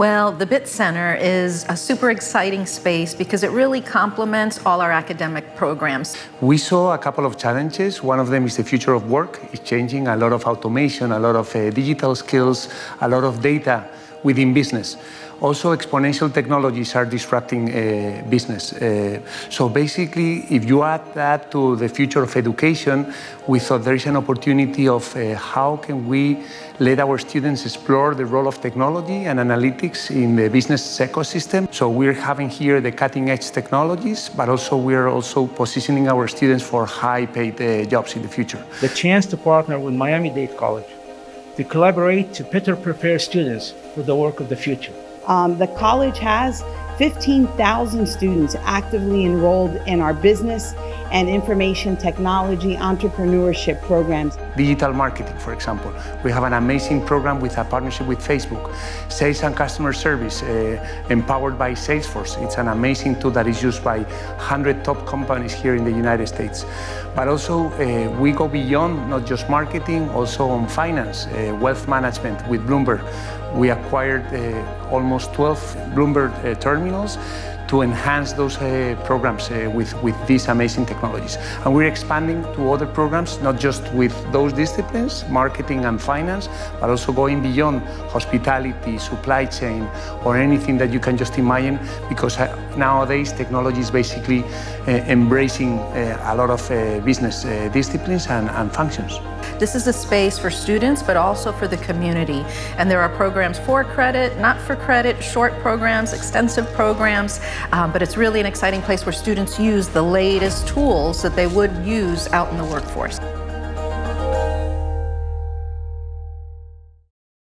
Well, the BIT Center is a super exciting space because it really complements all our academic programs. We saw a couple of challenges. One of them is the future of work. It's changing, a lot of automation, a lot of digital skills, a lot of data within business. Also, exponential technologies are disrupting business. So basically, if you add that to the future of education, we thought there is an opportunity of how can we let our students explore the role of technology and analytics in the business ecosystem. So we're having here the cutting edge technologies, but also we're also positioning our students for high paid jobs in the future. The chance to partner with Miami-Dade College to collaborate to better prepare students for the work of the future. The college has 15,000 students actively enrolled in our business and information technology entrepreneurship programs. Digital marketing, for example. We have an amazing program with a partnership with Facebook. Sales and customer service, empowered by Salesforce. It's an amazing tool that is used by 100 top companies here in the United States. But also, we go beyond not just marketing, also on finance, wealth management with Bloomberg. We acquired almost 12 Bloomberg terminals to enhance those programs with these amazing technologies. And we're expanding to other programs, not just with those disciplines, marketing and finance, but also going beyond hospitality, supply chain, or anything that you can just imagine, because nowadays technology is basically embracing a lot of business disciplines and functions. This is a space for students, but also for the community. And there are programs for credit, not for credit, short programs, extensive programs, but it's really an exciting place where students use the latest tools that they would use out in the workforce.